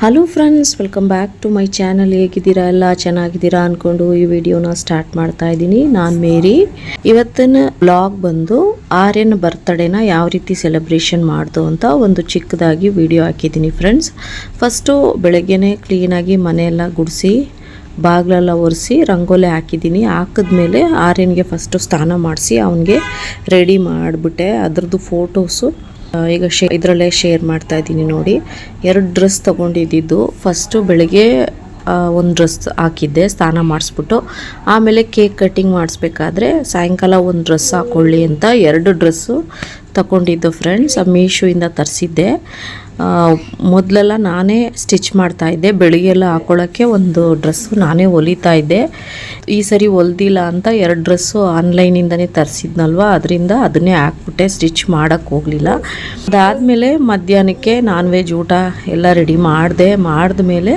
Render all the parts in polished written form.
Hello friends, welcome back to my channel. ಹೇಗಿದ್ದೀರಾ? ಎಲ್ಲ ಚೆನ್ನಾಗಿದ್ದೀರಾ ಅಂದ್ಕೊಂಡು ಈ ವಿಡಿಯೋನ ಸ್ಟಾರ್ಟ್ ಮಾಡ್ತಾ ಇದ್ದೀನಿ. ನಾನು ಮೇರಿ. ಇವತ್ತಿನ ಬ್ಲಾಗ್ ಬಂದು ಆರ್ಯನ್ ಬರ್ತ್ಡೇನ ಯಾವ ರೀತಿ ಸೆಲೆಬ್ರೇಷನ್ ಮಾಡ್ದು ಅಂತ ಒಂದು ಚಿಕ್ಕದಾಗಿ ವಿಡಿಯೋ ಹಾಕಿದ್ದೀನಿ ಫ್ರೆಂಡ್ಸ್. ಫಸ್ಟು ಬೆಳಗ್ಗೆನೆ ಕ್ಲೀನಾಗಿ ಮನೆಯೆಲ್ಲ ಗುಡಿಸಿ ಬಾಗಿಲೆಲ್ಲ ಒರೆಸಿ ರಂಗೋಲಿ ಹಾಕಿದ್ದೀನಿ. ಹಾಕಿದ್ಮೇಲೆ ಆರ್ಯನ್ಗೆ ಫಸ್ಟು ಸ್ನಾನ ಮಾಡಿಸಿ ಅವನಿಗೆ ರೆಡಿ ಮಾಡಿಬಿಟ್ಟೆ. ಅದ್ರದ್ದು ಫೋಟೋಸು ಈಗ ಇದರಲ್ಲೇ ಶೇರ್ ಮಾಡ್ತಾ ಇದ್ದೀನಿ ನೋಡಿ. 2 ಡ್ರೆಸ್ ತೊಗೊಂಡಿದ್ದು. ಫಸ್ಟು ಬೆಳಗ್ಗೆ ಒಂದು ಡ್ರೆಸ್ ಹಾಕಿದ್ದೆ ಸ್ನಾನ ಮಾಡಿಸ್ಬಿಟ್ಟು, ಆಮೇಲೆ ಕೇಕ್ ಕಟ್ಟಿಂಗ್ ಮಾಡಿಸ್ಬೇಕಾದ್ರೆ ಸಾಯಂಕಾಲ ಒಂದು ಡ್ರೆಸ್ ಹಾಕ್ಕೊಳ್ಳಿ ಅಂತ 2 ಡ್ರೆಸ್ಸು ತಗೊಂಡಿದ್ದು ಫ್ರೆಂಡ್ಸ್. ಮೀಶೋಯಿಂದ ತರಿಸಿದ್ದೆ. ಮೊದಲೆಲ್ಲ ನಾನೇ ಸ್ಟಿಚ್ ಮಾಡ್ತಾಯಿದ್ದೆ. ಬೆಳಿಗ್ಗೆಲ್ಲ ಹಾಕ್ಕೊಳ್ಳೋಕ್ಕೆ ಒಂದು ಡ್ರೆಸ್ಸು ನಾನೇ ಹೊಲಿತಾ ಇದ್ದೆ. ಈ ಸರಿ ಹೊಲ್ದಿಲ್ಲ ಅಂತ 2 ಡ್ರೆಸ್ಸು ಆನ್ಲೈನಿಂದನೇ ತರಿಸಿದ್ನಲ್ವ, ಅದರಿಂದ ಅದನ್ನೇ ಹಾಕ್ಬಿಟ್ಟೆ, ಸ್ಟಿಚ್ ಮಾಡೋಕ್ಕೆ ಹೋಗಲಿಲ್ಲ. ಅದಾದಮೇಲೆ ಮಧ್ಯಾಹ್ನಕ್ಕೆ ನಾನ್ ವೆಜ್ ಊಟ ಎಲ್ಲ ರೆಡಿ ಮಾಡಿದ್ಮೇಲೆ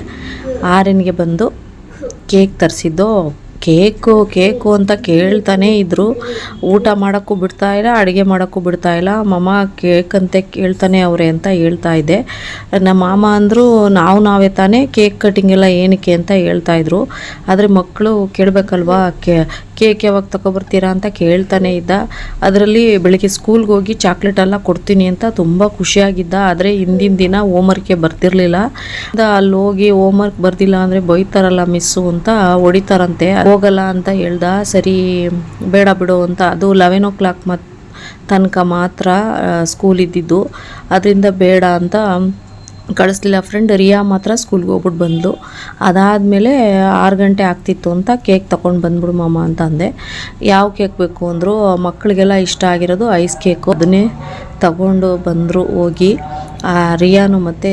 ಆರ್ಯನ್ಗೆ ಬಂದು ಕೇಕ್ ತರಿಸಿದ್ದು. ಕೇಕು ಅಂತ ಕೇಳ್ತಾನೆ ಇದ್ದರು. ಊಟ ಮಾಡೋಕ್ಕೂ ಬಿಡ್ತಾಯಿಲ್ಲ, ಅಡುಗೆ ಮಾಡೋಕ್ಕೂ ಬಿಡ್ತಾಯಿಲ್ಲ. ಮಮ್ಮ ಕೇಕ್ ಅಂತೆ ಕೇಳ್ತಾನೆ ಅವರೇ ಅಂತ ಹೇಳ್ತಾ ಇದ್ದೆ. ನಮ್ಮ ಮಾಮ ಅಂದರು ನಾವೇ ತಾನೇ ಕೇಕ್ ಕಟ್ಟಿಂಗ್ ಎಲ್ಲ ಏನಕ್ಕೆ ಅಂತ ಹೇಳ್ತಾಯಿದ್ರು. ಆದರೆ ಮಕ್ಕಳು ಕೇಳಬೇಕಲ್ವಾ, ಕೇಕ್ ಯಾವಾಗ ತಗೊಬರ್ತೀರಾ ಅಂತ ಕೇಳ್ತಾನೆ ಇದ್ದ. ಅದರಲ್ಲಿ ಬೆಳಿಗ್ಗೆ ಸ್ಕೂಲ್ಗೆ ಹೋಗಿ ಚಾಕ್ಲೇಟೆಲ್ಲ ಕೊಡ್ತೀನಿ ಅಂತ ತುಂಬ ಖುಷಿಯಾಗಿದ್ದ. ಆದರೆ ಹಿಂದಿನ ದಿನ ಹೋಮ್ವರ್ಕ್ಗೆ ಬರ್ತಿರ್ಲಿಲ್ಲ. ಅಲ್ಲಿ ಹೋಗಿ ಹೋಮ್ವರ್ಕ್ ಬರ್ದಿಲ್ಲ ಅಂದರೆ ಬೈತಾರಲ್ಲ ಮಿಸ್ಸು ಅಂತ, ಹೊಡಿತಾರಂತೆ. ಹೋಗಲ್ಲ ಅಂತ ಹೇಳ್ದ. ಸರಿ ಬೇಡ ಬಿಡು ಅಂತ. ಅದು 11 o'clock ತನಕ ಮಾತ್ರ ಸ್ಕೂಲ್ ಇದ್ದಿದ್ದು, ಅದರಿಂದ ಬೇಡ ಅಂತ ಕಳಿಸ್ಲಿಲ್ಲ ಫ್ರೆಂಡ್. ರಿಯಾ ಮಾತ್ರ ಸ್ಕೂಲ್ಗೆ ಹೋಗ್ಬಿಟ್ಟು ಬಂದು, ಅದಾದಮೇಲೆ 6 ಗಂಟೆ ಆಗ್ತಿತ್ತು ಅಂತ ಕೇಕ್ ತೊಗೊಂಡು ಬಂದ್ಬಿಡು ಮಾಮ ಅಂತ ಅಂದೆ. ಯಾವ ಕೇಕ್ ಬೇಕು ಅಂದರು. ಮಕ್ಕಳಿಗೆಲ್ಲ ಇಷ್ಟ ಆಗಿರೋದು ಐಸ್ ಕೇಕು, ಅದನ್ನೇ ತಗೊಂಡು ಬಂದರು ಹೋಗಿ. ರಿಯಾನು ಮತ್ತು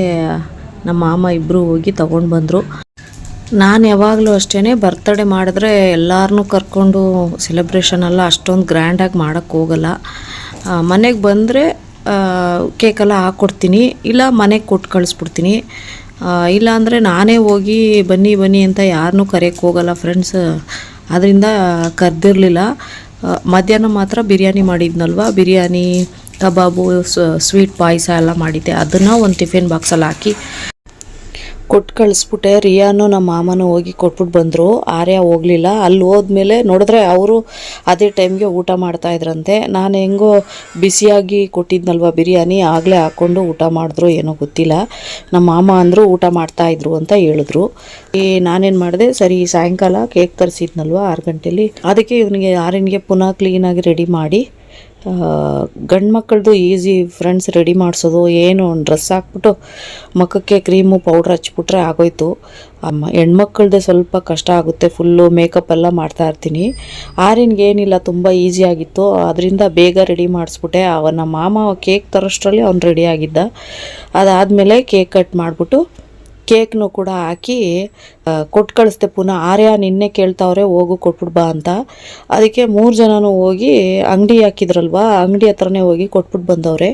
ನಮ್ಮ ಮಾಮ ಇಬ್ಬರು ಹೋಗಿ ತೊಗೊಂಡು ಬಂದರು. ನಾನು ಯಾವಾಗಲೂ ಅಷ್ಟೇ ಬರ್ತ್ಡೇ ಮಾಡಿದ್ರೆ ಎಲ್ಲರನ್ನೂ ಕರ್ಕೊಂಡು ಸೆಲೆಬ್ರೇಷನ್ ಎಲ್ಲ ಅಷ್ಟೊಂದು ಗ್ರ್ಯಾಂಡಾಗಿ ಮಾಡೋಕ್ಕೆ ಹೋಗಲ್ಲ. ಮನೆಗೆ ಬಂದರೆ ಕೇಕೆಲ್ಲ ಹಾಕ್ಕೊಡ್ತೀನಿ, ಇಲ್ಲ ಮನೆಗೆ ಕೊಟ್ಟು ಕಳಿಸ್ಬಿಡ್ತೀನಿ. ಇಲ್ಲಾಂದರೆ ನಾನೇ ಹೋಗಿ ಬನ್ನಿ ಅಂತ ಯಾರನ್ನೂ ಕರೆಯೋಕ್ಕೆ ಹೋಗಲ್ಲ ಫ್ರೆಂಡ್ಸ್. ಅದರಿಂದ ಕರೆದಿರಲಿಲ್ಲ. ಮಧ್ಯಾಹ್ನ ಮಾತ್ರ ಬಿರಿಯಾನಿ ಮಾಡಿದ್ನಲ್ವ, ಬಿರಿಯಾನಿ ಕಬಾಬು ಸ್ವೀಟ್ ಪಾಯಸ ಎಲ್ಲ ಮಾಡಿದ್ದೆ. ಅದನ್ನು ಒಂದು ಟಿಫಿನ್ ಬಾಕ್ಸಲ್ಲಿ ಹಾಕಿ ಕೊಟ್ಟು ಕಳಿಸ್ಬಿಟ್ಟೆ. ರಿಯಾನು ನಮ್ಮ ಮಾಮನೂ ಹೋಗಿ ಕೊಟ್ಬಿಟ್ಟು ಬಂದರು. ಆರ್ಯ ಹೋಗಲಿಲ್ಲ. ಅಲ್ಲಿ ಹೋದ್ಮೇಲೆ ನೋಡಿದ್ರೆ ಅವರು ಅದೇ ಟೈಮ್ಗೆ ಊಟ ಮಾಡ್ತಾಯಿದ್ರಂತೆ. ನಾನು ಹೆಂಗೋ ಬಿಸಿಯಾಗಿ ಕೊಟ್ಟಿದ್ನಲ್ವ ಬಿರಿಯಾನಿ, ಆಗಲೇ ಹಾಕ್ಕೊಂಡು ಊಟ ಮಾಡಿದ್ರು ಏನೋ ಗೊತ್ತಿಲ್ಲ. ನಮ್ಮ ಮಾಮ ಅಂದರು ಊಟ ಮಾಡ್ತಾಯಿದ್ರು ಅಂತ ಹೇಳಿದ್ರು. ನಾನೇನು ಮಾಡಿದೆ, ಸರಿ ಸಾಯಂಕಾಲ ಕೇಕ್ ತರಿಸಿದ್ನಲ್ವ 6 ಗಂಟೆಲಿ, ಅದಕ್ಕೆ ಆರ್ಯನ್ಗೆ ಪುನಃ ಕ್ಲೀನಾಗಿ ರೆಡಿ ಮಾಡಿ, ಗಂಡು ಮಕ್ಕಳದು ಈಸಿ ಫ್ರೆಂಡ್ಸ್ ರೆಡಿ ಮಾಡಿಸೋದು. ಏನು ಒಂದು ಡ್ರೆಸ್ ಹಾಕ್ಬಿಟ್ಟು ಮುಖಕ್ಕೆ ಕ್ರೀಮು ಪೌಡ್ರ್ ಹಚ್ಬಿಟ್ರೆ ಆಗೋಯ್ತು. ಹೆಣ್ಮಕ್ಳದ್ದೇ ಸ್ವಲ್ಪ ಕಷ್ಟ ಆಗುತ್ತೆ, ಫುಲ್ಲು ಮೇಕಪ್ ಎಲ್ಲ ಮಾಡ್ತಾ ಇರ್ತೀನಿ. ಆರ್ಯನ್ಗೆ ಏನಿಲ್ಲ, ತುಂಬ ಈಸಿಯಾಗಿತ್ತು, ಅದರಿಂದ ಬೇಗ ರೆಡಿ ಮಾಡಿಸ್ಬಿಟ್ಟೆ. ನಮ್ಮ ಮಾಮ ಕೇಕ್ ತರೋಷ್ಟರಲ್ಲಿ ಅವ್ನು ರೆಡಿ ಆಗಿದ್ದ. ಅದಾದಮೇಲೆ ಕೇಕ್ ಕಟ್ ಮಾಡಿಬಿಟ್ಟು ಕೇಕ್ನು ಕೂಡ ಹಾಕಿ ಕೊಟ್ಟು ಕಳಿಸ್ದೆ ಪುನಃ. ಆರ್ಯ ನಿನ್ನೆ ಕೇಳ್ತಾವ್ರೆ ಹೋಗು ಕೊಟ್ಬಿಟ್ಟು ಬಾ ಅಂತ. ಅದಕ್ಕೆ 3 ಜನನೂ ಹೋಗಿ ಅಂಗಡಿ ಹಾಕಿದ್ರಲ್ವ, ಅಂಗಡಿ ಹತ್ರನೇ ಹೋಗಿ ಕೊಟ್ಬಿಟ್ಟು ಬಂದವ್ರೆ.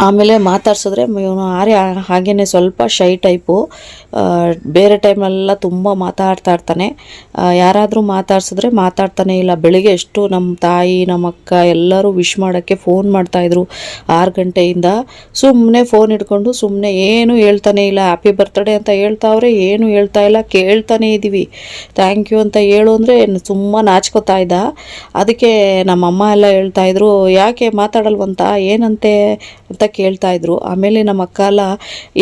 ಆಮೇಲೆ ಮಾತಾಡ್ಸಿದ್ರೆ ಇವನು ಆರ್ಯ ಹಾಗೇ ಸ್ವಲ್ಪ ಶೈ ಟೈಪು. ಬೇರೆ ಟೈಮಲ್ಲೆಲ್ಲ ತುಂಬ ಮಾತಾಡ್ತಾ ಇರ್ತಾನೆ. ಯಾರಾದರೂ ಮಾತಾಡ್ಸಿದ್ರೆ ಮಾತಾಡ್ತಾನೆ ಇಲ್ಲ. ಬೆಳಿಗ್ಗೆ ಎಷ್ಟು ನಮ್ಮ ತಾಯಿ ನಮ್ಮ ಅಕ್ಕ ಎಲ್ಲರೂ ವಿಶ್ ಮಾಡೋಕ್ಕೆ ಫೋನ್ ಮಾಡ್ತಾಯಿದ್ರು 6 ಗಂಟೆಯಿಂದ. ಸುಮ್ಮನೆ ಫೋನ್ ಹಿಡ್ಕೊಂಡು ಸುಮ್ಮನೆ ಏನೂ ಹೇಳ್ತಾನೆ ಇಲ್ಲ. ಹ್ಯಾಪಿ ಬರ್ತ್ಡೇ ಅಂತ ಹೇಳ್ತಾವ್ರೆ, ಏನೂ ಹೇಳ್ತಾ ಇಲ್ಲ. ಕೇಳ್ತಾನೆ ಇದ್ದೀವಿ, ಥ್ಯಾಂಕ್ ಯು ಅಂತ ಹೇಳು ಅಂದರೆ ತುಂಬ ನಾಚ್ಕೋತಾ ಇದ್ದ. ಅದಕ್ಕೆ ನಮ್ಮಮ್ಮ ಎಲ್ಲ ಹೇಳ್ತಾಯಿದ್ರು, ಯಾಕೆ ಮಾತಾಡಲ್ವಂತ, ಏನಂತೆ ಅಂತ ಕೇಳ್ತಾಯಿದ್ರು. ಆಮೇಲೆ ನಮ್ಮ ಅಕ್ಕ ಎಲ್ಲ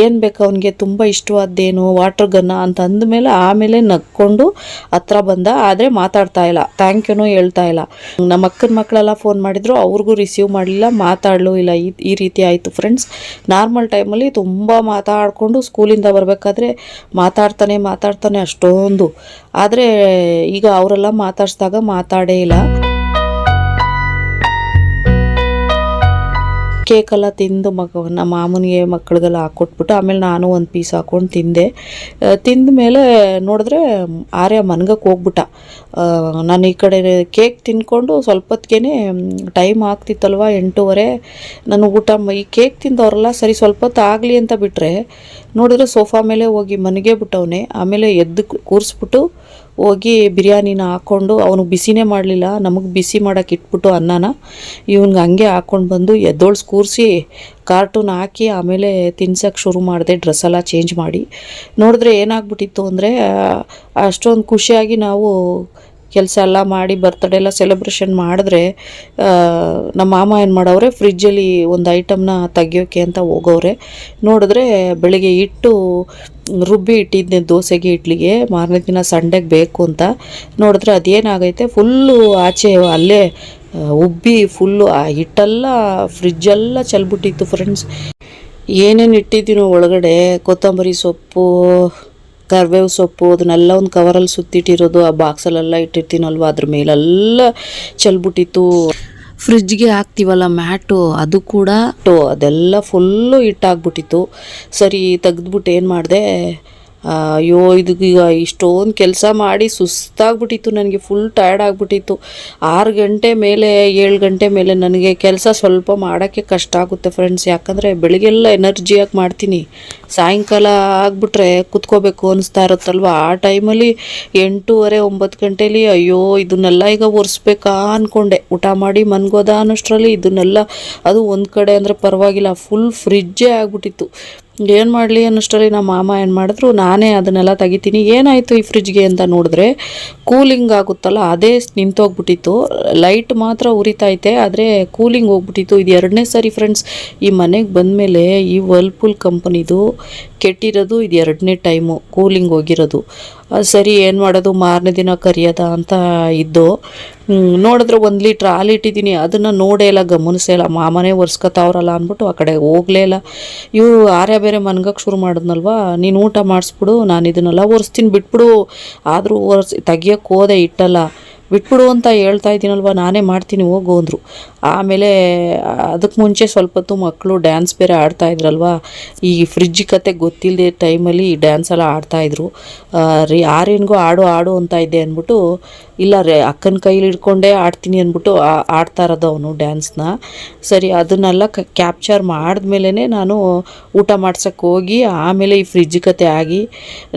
ಏನು ಬೇಕು ಅವನಿಗೆ ತುಂಬ ಇಷ್ಟವಾದ್ದೇನು ವಾಟರ್ ಗನ್ನ ಅಂತ ಅಂದಮೇಲೆ ಆಮೇಲೆ ನಕ್ಕೊಂಡು ಹತ್ರ ಬಂದ. ಆದರೆ ಮಾತಾಡ್ತಾ ಇಲ್ಲ, ಥ್ಯಾಂಕ್ ಯುನೂ ಹೇಳ್ತಾ ಇಲ್ಲ. ನಮ್ಮ ಅಕ್ಕನ ಮಕ್ಕಳೆಲ್ಲ ಫೋನ್ ಮಾಡಿದ್ರು, ಅವ್ರಿಗೂ ರಿಸೀವ್ ಮಾಡಲಿಲ್ಲ, ಮಾತಾಡಲೂ ಇಲ್ಲ. ಈ ರೀತಿ ಆಯಿತು ಫ್ರೆಂಡ್ಸ್. ನಾರ್ಮಲ್ ಟೈಮಲ್ಲಿ ತುಂಬ ಮಾತಾಡಿಕೊಂಡು ಸ್ಕೂಲಿಂದ ಬರಬೇಕಾದ್ರೆ ಮಾತಾಡ್ತಾನೆ ಅಷ್ಟೊಂದು. ಆದರೆ ಈಗ ಅವರೆಲ್ಲ ಮಾತಾಡಿಸಿದಾಗ ಮಾತಾಡೇ ಇಲ್ಲ. ಕೇಕೆಲ್ಲ ತಿಂದು ನಮ್ಮ ಮಾಮನಿಗೆ ಮಕ್ಕಳಿಗೆಲ್ಲ ಹಾಕ್ಕೊಟ್ಬಿಟ್ಟು ಆಮೇಲೆ ನಾನು ಒಂದು ಪೀಸ್ ಹಾಕ್ಕೊಂಡು ತಿಂದ ಮೇಲೆ ನೋಡಿದ್ರೆ ಆರ್ಯ ಮನ್ಗಕ್ಕೆ ಹೋಗ್ಬಿಟ್ಟ. ನಾನು ಈ ಕಡೆ ಕೇಕ್ ತಿಂದ್ಕೊಂಡು ಸ್ವಲ್ಪ ಹೊತ್ತಿಗೆ ಟೈಮ್ ಆಗ್ತಿತ್ತಲ್ವ 8:30. ನಾನು ಈ ಕೇಕ್ ತಿಂದವರೆಲ್ಲ ಸರಿ ಸ್ವಲ್ಪ ಹೊತ್ತು ಆಗಲಿ ಅಂತ ಬಿಟ್ಟರೆ ನೋಡಿದ್ರೆ ಸೋಫಾ ಮೇಲೆ ಹೋಗಿ ಮನೆಗೆ ಬಿಟ್ಟವನೇ. ಆಮೇಲೆ ಎದ್ದು ಕೂರಿಸ್ಬಿಟ್ಟು ಹೋಗಿ ಬಿರಿಯಾನಿನ ಹಾಕ್ಕೊಂಡು ಅವನಿಗೆ ಬಿಸಿನೇ ಮಾಡಲಿಲ್ಲ, ನಮಗೆ ಬಿಸಿ ಮಾಡೋಕೆ ಇಟ್ಬಿಟ್ಟು ಅನ್ನನ ಇವ್ನಿಗೆ ಹಂಗೆ ಹಾಕ್ಕೊಂಡು ಬಂದು ಎದ್ದೋಳ್ಸಿ ಕೂರಿಸಿ ಕಾರ್ಟೂನ್ ಹಾಕಿ ಆಮೇಲೆ ತಿನ್ಸೋಕ್ಕೆ ಶುರು ಮಾಡಿದೆ, ಡ್ರೆಸ್ಸೆಲ್ಲ ಚೇಂಜ್ ಮಾಡಿ. ನೋಡಿದ್ರೆ ಏನಾಗ್ಬಿಟ್ಟಿತ್ತು ಅಂದರೆ ಅಷ್ಟೊಂದು ಖುಷಿಯಾಗಿ ನಾವು ಕೆಲಸ ಎಲ್ಲ ಮಾಡಿ ಬರ್ತ್ಡೇ ಎಲ್ಲ ಸೆಲೆಬ್ರೇಷನ್ ಮಾಡಿದ್ರೆ ನಮ್ಮ ಮಾಮ ಏನು ಮಾಡವ್ರೆ, ಫ್ರಿಜ್ಜಲ್ಲಿ ಒಂದು ಐಟಮ್ನ ತೆಗಿಯೋಕ್ಕೆ ಅಂತ ಹೋಗೋರೆ. ನೋಡಿದ್ರೆ ಬೆಳಿಗ್ಗೆ ಇಟ್ಟು ರುಬ್ಬಿ ಇಟ್ಟಿದ್ದೆ ದೋಸೆಗೆ ಇಡ್ಲಿಗೆ, ಮಾರನೇ ದಿನ ಸಂಡೆಗೆ ಬೇಕು ಅಂತ. ನೋಡಿದ್ರೆ ಅದೇನಾಗೈತೆ, ಫುಲ್ಲು ಆಚೆ ಅಲ್ಲೇ ಉಬ್ಬಿ ಫುಲ್ಲು ಆ ಹಿಟ್ಟೆಲ್ಲ ಫ್ರಿಜ್ಜೆಲ್ಲ ಚೆಲ್ಬಿಟ್ಟಿತ್ತು ಫ್ರೆಂಡ್ಸ್. ಏನೇನು ಇಟ್ಟಿದ್ದೀನೋ ಒಳಗಡೆ, ಕೊತ್ತಂಬರಿ ಸೊಪ್ಪು, ಕರಿಬೇವು ಸೊಪ್ಪು, ಅದನ್ನೆಲ್ಲ ಒಂದು ಕವರಲ್ಲಿ ಸುತ್ತಿಟ್ಟಿರೋದು, ಆ ಬಾಕ್ಸಲ್ಲೆಲ್ಲ ಇಟ್ಟಿರ್ತೀನಲ್ವ ಅದ್ರ ಮೇಲೆಲ್ಲ ಚೆಲ್ಬಿಟ್ಟಿತ್ತು. ಫ್ರಿಜ್ಗೆ ಹಾಕ್ತೀವಲ್ಲ ಮ್ಯಾಟು, ಅದು ಕೂಡ ಅದೆಲ್ಲ ಫುಲ್ಲು ಹಿಟ್ಟಾಗ್ಬಿಟ್ಟಿತ್ತು. ಸರಿ ತೆಗೆದ್ಬಿಟ್ಟು ಏನು ಮಾಡಿದೆ, ಅಯ್ಯೋ ಇದೀಗ ಇಷ್ಟೊಂದು ಕೆಲಸ ಮಾಡಿ ಸುಸ್ತಾಗ್ಬಿಟ್ಟಿತ್ತು ನನಗೆ, ಫುಲ್ ಟಯರ್ಡ್ ಆಗಿಬಿಟ್ಟಿತ್ತು. 6 ಗಂಟೆ ಮೇಲೆ 7 ಗಂಟೆ ಮೇಲೆ ನನಗೆ ಕೆಲಸ ಸ್ವಲ್ಪ ಮಾಡೋಕ್ಕೆ ಕಷ್ಟ ಆಗುತ್ತೆ ಫ್ರೆಂಡ್ಸ್. ಯಾಕಂದರೆ ಬೆಳಿಗ್ಗೆಲ್ಲ ಎನರ್ಜಿಯಾಗಿ ಮಾಡ್ತೀನಿ, ಸಾಯಂಕಾಲ ಆಗಿಬಿಟ್ರೆ ಕುತ್ಕೋಬೇಕು ಅನಿಸ್ತಾ ಇರುತ್ತಲ್ವ, ಆ ಟೈಮಲ್ಲಿ 8:30 9 ಗಂಟೆಲಿ ಅಯ್ಯೋ ಇದನ್ನೆಲ್ಲ ಈಗ ಒರೆಸ್ಬೇಕಾ ಅಂದ್ಕೊಂಡೆ. ಊಟ ಮಾಡಿ ಮನ್ಗೋದ ಅನ್ನೋಷ್ಟರಲ್ಲಿ ಇದನ್ನೆಲ್ಲ, ಅದು ಒಂದು ಕಡೆ ಅಂದರೆ ಪರವಾಗಿಲ್ಲ, ಫುಲ್ ಫ್ರಿಜ್ಜೇ ಆಗಿಬಿಟ್ಟಿತ್ತು. ಏನು ಮಾಡಲಿ ಅನ್ನೋಷ್ಟರಲ್ಲಿ ನಮ್ಮ ಮಾಮ ಏನು ಮಾಡಿದ್ರು, ನಾನೇ ಅದನ್ನೆಲ್ಲ ತೆಗಿತೀನಿ. ಏನಾಯಿತು ಈ ಫ್ರಿಜ್ಗೆ ಅಂತ ನೋಡಿದ್ರೆ, ಕೂಲಿಂಗ್ ಆಗುತ್ತಲ್ಲ ಅದೇ ನಿಂತೋಗ್ಬಿಟ್ಟಿತ್ತು. ಲೈಟ್ ಮಾತ್ರ ಉರಿತೈತೆ, ಆದರೆ ಕೂಲಿಂಗ್ ಹೋಗ್ಬಿಟ್ಟಿತ್ತು. ಇದು 2ನೇ ಸರಿ ಫ್ರೆಂಡ್ಸ್ ಈ ಮನೆಗೆ ಬಂದಮೇಲೆ ಈ ವರ್ಲ್ಪೂಲ್ ಕಂಪನಿದು ಕೆಟ್ಟಿರೋದು, ಇದು 2ನೇ ಟೈಮು ಕೂಲಿಂಗ್ ಹೋಗಿರೋದು. ಸರಿ ಏನು ಮಾಡೋದು, ಮಾರನೇ ದಿನ ಕರಿಯೋದ ಅಂತ ಇದ್ದು ನೋಡಿದ್ರೆ 1 ಲೀಟ್ರ್ ಹಾಲು ಇಟ್ಟಿದ್ದೀನಿ, ಅದನ್ನು ನೋಡೇ ಇಲ್ಲ, ಗಮನಿಸೇ ಇಲ್ಲ. ಮಾಮನೇ ಒರೆಸ್ಕೊತಾವ್ರಲ್ಲ ಅಂದ್ಬಿಟ್ಟು ಆ ಕಡೆ ಹೋಗಲೇ ಇಲ್ಲ. ಇವು ಆರ್ಯ ಬೇರೆ ಮನ್ಗಕ್ಕೆ ಶುರು ಮಾಡಿದ್ನಲ್ವ, ನೀನು ಊಟ ಮಾಡಿಸ್ಬಿಡು, ನಾನು ಇದನ್ನೆಲ್ಲ ಒರೆಸ್ತೀನಿ ಬಿಟ್ಬಿಡು. ಆದರೂ ತೆಗಿಯೋಕ್ಕೆ ಹೋದೆ, ಇಟ್ಟಲ್ಲ, ಬಿಟ್ಬಿಡು ಅಂತ ಹೇಳ್ತಾ ಇದ್ದೀನಲ್ವ, ನಾನೇ ಮಾಡ್ತೀನಿ ಹೋಗು ಅಂದರು. ಆಮೇಲೆ ಅದಕ್ಕೆ ಮುಂಚೆ ಸ್ವಲ್ಪ ಹೊತ್ತು ಮಕ್ಕಳು ಡ್ಯಾನ್ಸ್ ಬೇರೆ ಆಡ್ತಾಯಿದ್ರಲ್ವ, ಈ ಫ್ರಿಜ್ ಕತೆ ಗೊತ್ತಿಲ್ಲದೆ ಟೈಮಲ್ಲಿ ಈ ಡ್ಯಾನ್ಸ್ ಎಲ್ಲ ಆಡ್ತಾಯಿದ್ರು. ಆರ್ಯನ್ಗೂ ಆಡು ಅಂತ ಇದ್ದೆ ಅಂದ್ಬಿಟ್ಟು, ಇಲ್ಲ ಅಕ್ಕನ ಕೈಲಿ ಹಿಡ್ಕೊಂಡೇ ಆಡ್ತೀನಿ ಅಂದ್ಬಿಟ್ಟು ಆಡ್ತಾ ಇರೋದು ಅವನು ಡ್ಯಾನ್ಸ್ನ. ಸರಿ ಅದನ್ನೆಲ್ಲ ಕ್ಯಾಪ್ಚರ್ ಮಾಡಿದ್ಮೇಲೆ ನಾನು ಊಟ ಮಾಡ್ಸೋಕ್ಕೆ ಹೋಗಿ, ಆಮೇಲೆ ಈ ಫ್ರಿಜ್ ಕತೆ ಆಗಿ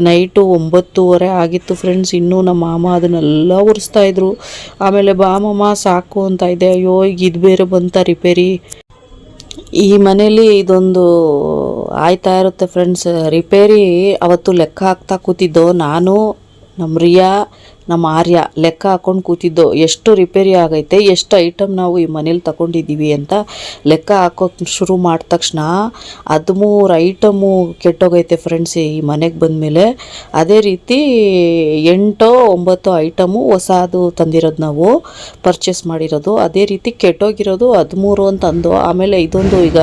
ನೈಟು 9:30 ಆಗಿತ್ತು ಫ್ರೆಂಡ್ಸ್. ಇನ್ನೂ ನಮ್ಮ ಮಾಮ ಅದನ್ನೆಲ್ಲ ಉರಿಸ್ತಾಯಿದ್ರು. ಆಮೇಲೆ ಬಾ ಮಾಮ ಸಾಕು ಅಂತ ಇದೆ. ಅಯ್ಯೋ ಈಗ ಇದು ಬೇರೆ ಬಂತ ರಿಪೇರಿ. ಈ ಮನೇಲಿ ಇದೊಂದು ಆಯ್ತಾ ಇರುತ್ತೆ ಫ್ರೆಂಡ್ಸ್ ರಿಪೇರಿ. ಅವತ್ತು ಲೆಕ್ಕ ಹಾಕ್ತಾ ಕೂತಿದ್ದೋ ನಾನು, ನಮ್ಮ ರಿಯಾ, ನಮ್ಮ ಆರ್ಯ ಲೆಕ್ಕ ಹಾಕ್ಕೊಂಡು ಕೂತಿದ್ದೋ, ಎಷ್ಟು ರಿಪೇರಿ ಆಗೈತೆ, ಎಷ್ಟು ಐಟಮ್ ನಾವು ಈ ಮನೇಲಿ ತಗೊಂಡಿದ್ದೀವಿ ಅಂತ ಲೆಕ್ಕ ಹಾಕೋಕೆ ಶುರು ಮಾಡಿದ ತಕ್ಷಣ 13 ಐಟಮು ಕೆಟ್ಟೋಗೈತೆ ಫ್ರೆಂಡ್ಸ್ ಈ ಮನೆಗೆ ಬಂದಮೇಲೆ. ಅದೇ ರೀತಿ 8-9 ಐಟಮು ಹೊಸದು ತಂದಿರೋದು, ನಾವು ಪರ್ಚೇಸ್ ಮಾಡಿರೋದು. ಅದೇ ರೀತಿ ಕೆಟ್ಟೋಗಿರೋದು 13 ಅಂತ ಅಂದು. ಆಮೇಲೆ ಇದೊಂದು ಈಗ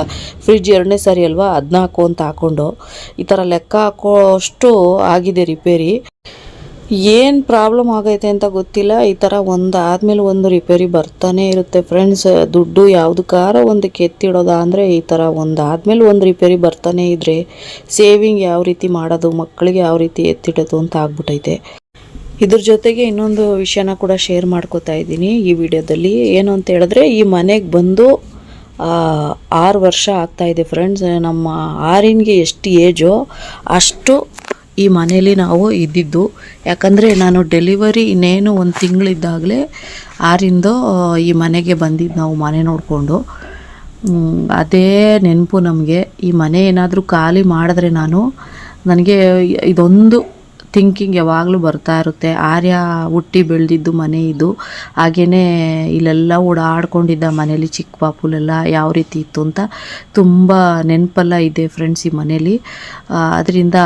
ಫ್ರಿಜ್ 2ನೇ ಸರಿ ಅಲ್ವಾ, 14 ಅಂತ ಹಾಕ್ಕೊಂಡು ಈ ಥರ ಲೆಕ್ಕ ಹಾಕೋಷ್ಟು ಆಗಿದೆ ರಿಪೇರಿ. ಏನು ಪ್ರಾಬ್ಲಮ್ ಆಗೈತೆ ಅಂತ ಗೊತ್ತಿಲ್ಲ. ಈ ಥರ ಒಂದಾದ್ಮೇಲೆ ಒಂದು ರಿಪೇರಿ ಬರ್ತಾನೆ ಇರುತ್ತೆ ಫ್ರೆಂಡ್ಸ್. ದುಡ್ಡು ಯಾವುದಕ್ಕಾರ ಒಂದಕ್ಕೆ ಎತ್ತಿಡೋದ ಅಂದರೆ ಈ ಥರ ಒಂದಾದ್ಮೇಲೆ ಒಂದು ರಿಪೇರಿ ಬರ್ತಾನೆ ಇದ್ದರೆ ಸೇವಿಂಗ್ ಯಾವ ರೀತಿ ಮಾಡೋದು, ಮಕ್ಕಳಿಗೆ ಯಾವ ರೀತಿ ಎತ್ತಿಡೋದು ಅಂತ ಆಗ್ಬಿಟ್ಟೈತೆ. ಇದ್ರ ಜೊತೆಗೆ ಇನ್ನೊಂದು ವಿಷಯನ ಕೂಡ ಶೇರ್ ಮಾಡ್ಕೋತಾ ಇದ್ದೀನಿ ಈ ವಿಡಿಯೋದಲ್ಲಿ. ಏನು ಅಂತ ಹೇಳಿದ್ರೆ, ಈ ಮನೆಗೆ ಬಂದು 6 ವರ್ಷ ಆಗ್ತಾಯಿದೆ ಫ್ರೆಂಡ್ಸ್. ನಮ್ಮ ಆರ್ಯನ್ಗೆ ಎಷ್ಟು ಏಜೋ ಅಷ್ಟು ಈ ಮನೇಲಿ ನಾವು ಇದ್ದಿದ್ದು. ಯಾಕಂದರೆ ನಾನು ಡೆಲಿವರಿ ಇನ್ನೇನು 1 ತಿಂಗಳಿದ್ದಾಗಲೇ ಆರಿಂದ ಈ ಮನೆಗೆ ಬಂದಿದ್ದು ನಾವು ಮನೆ ನೋಡಿಕೊಂಡು. ಅದೇ ನೆನಪು ನಮಗೆ. ಈ ಮನೆ ಏನಾದರೂ ಖಾಲಿ ಮಾಡಿದ್ರೆ ನನಗೆ ಇದೊಂದು ಥಿಂಕಿಂಗ್ ಯಾವಾಗಲೂ ಬರ್ತಾ ಇರುತ್ತೆ. ಆರ್ಯ ಹುಟ್ಟಿ ಬೆಳೆದಿದ್ದು ಮನೆ ಇದು. ಹಾಗೆಯೇ ಇಲ್ಲೆಲ್ಲ ಓಡಾಡ್ಕೊಂಡಿದ್ದ ಮನೇಲಿ ಚಿಕ್ಕ ಪಾಪುಲೆಲ್ಲ ಯಾವ ರೀತಿ ಇತ್ತು ಅಂತ ತುಂಬ ನೆನಪೆಲ್ಲ ಇದೆ ಫ್ರೆಂಡ್ಸ್ ಈ ಮನೇಲಿ. ಅದರಿಂದ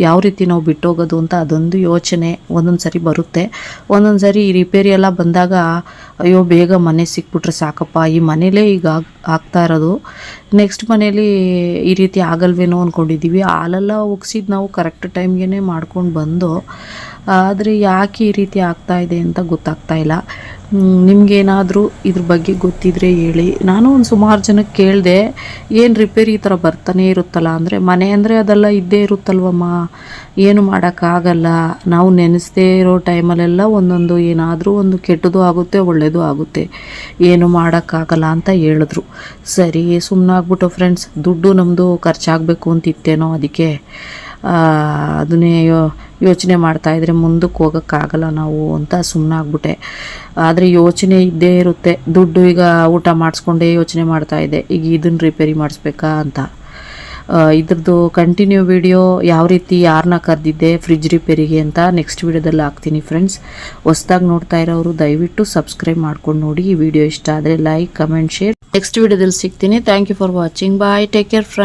ಯಾವ ರೀತಿ ನಾವು ಬಿಟ್ಟೋಗೋದು ಅಂತ ಅದೊಂದು ಯೋಚನೆ ಒಂದೊಂದು ಸರಿ ಬರುತ್ತೆ. ಒಂದೊಂದು ಸರಿ ಈ ರಿಪೇರಿ ಎಲ್ಲ ಬಂದಾಗ ಅಯ್ಯೋ ಬೇಗ ಮನೆ ಸಿಕ್ಬಿಟ್ರೆ ಸಾಕಪ್ಪ, ಈ ಮನೇಲೇ ಈಗ ಆಗ್ತಾ ಇರೋದು, ನೆಕ್ಸ್ಟ್ ಮನೇಲಿ ಈ ರೀತಿ ಆಗಲ್ವೇನೋ ಅಂದ್ಕೊಂಡಿದ್ದೀವಿ. ಹಾಲೆಲ್ಲ ಉಗ್ಸಿದ್ದು ನಾವು ಕರೆಕ್ಟ್ ಟೈಮ್ಗೆ ಮಾಡ್ಕೊಂಡು ಬಂದು, ಆದರೆ ಯಾಕೆ ಈ ರೀತಿ ಆಗ್ತಾ ಇದೆ ಅಂತ ಗೊತ್ತಾಗ್ತಾ ಇಲ್ಲ. ನಿಮಗೇನಾದರೂ ಇದ್ರ ಬಗ್ಗೆ ಗೊತ್ತಿದ್ರೆ ಹೇಳಿ. ನಾನು ಒಂದು ಸುಮಾರು ಜನಕ್ಕೆ ಕೇಳಿದೆ, ಏನು ರಿಪೇರಿ ಈ ಥರ ಬರ್ತಾನೆ ಇರುತ್ತಲ್ಲ ಅಂದರೆ, ಮನೆ ಅಂದರೆ ಅದೆಲ್ಲ ಇದ್ದೇ ಇರುತ್ತಲ್ವಮ್ಮ, ಏನು ಮಾಡೋಕ್ಕಾಗಲ್ಲ. ನಾವು ನೆನೆಸ್ದೇ ಇರೋ ಟೈಮಲ್ಲೆಲ್ಲ ಒಂದೊಂದು ಏನಾದರೂ ಒಂದು ಕೆಟ್ಟದ್ದು ಆಗುತ್ತೆ, ಒಳ್ಳೆಯದು ಆಗುತ್ತೆ, ಏನು ಮಾಡೋಕ್ಕಾಗಲ್ಲ ಅಂತ ಹೇಳಿದ್ರು. ಸರಿ ಸುಮ್ಮನಾಗ್ಬಿಟ್ಟು ಫ್ರೆಂಡ್ಸ್, ದುಡ್ಡು ನಮ್ಮದು ಖರ್ಚಾಗಬೇಕು ಅಂತಿತ್ತೇನೋ ಅದಕ್ಕೆ. ಅದನ್ನೇ ಯೋಚನೆ ಮಾಡ್ತಾಯಿದ್ರೆ ಮುಂದಕ್ಕೆ ಹೋಗೋಕ್ಕಾಗಲ್ಲ ನಾವು ಅಂತ ಸುಮ್ಮನಾಗ್ಬಿಟ್ಟೆ. ಆದರೆ ಯೋಚನೆ ಇದ್ದೇ ಇರುತ್ತೆ. ದುಡ್ಡು ಈಗ ಊಟ ಮಾಡಿಸ್ಕೊಂಡೇ ಯೋಚನೆ ಮಾಡ್ತಾಯಿದ್ದೆ, ಈಗ ಇದನ್ನು ರಿಪೇರಿ ಮಾಡಿಸ್ಬೇಕಾ ಅಂತ. ಇದ್ರದ್ದು ಕಂಟಿನ್ಯೂ ವಿಡಿಯೋ ಯಾವ ರೀತಿ ಯಾರನ್ನ ಕರೆದಿದ್ದೆ ಫ್ರಿಜ್ ರಿಪೇರಿಗೆ ಅಂತ ನೆಕ್ಸ್ಟ್ ವಿಡಿಯೋದಲ್ಲಿ ಹಾಕ್ತೀನಿ ಫ್ರೆಂಡ್ಸ್. ಹೊಸ್ದಾಗಿ ನೋಡ್ತಾ ಇರೋರು ದಯವಿಟ್ಟು ಸಬ್ಸ್ಕ್ರೈಬ್ ಮಾಡ್ಕೊಂಡು ನೋಡಿ. ಈ ವಿಡಿಯೋ ಇಷ್ಟ ಆದರೆ ಲೈಕ್, ಕಮೆಂಟ್, ಶೇರ್. ನೆಕ್ಸ್ಟ್ ವಿಡಿಯೋದಲ್ಲಿ ಸಿಗ್ತೀನಿ. Thank you for watching. Bye, take care friends.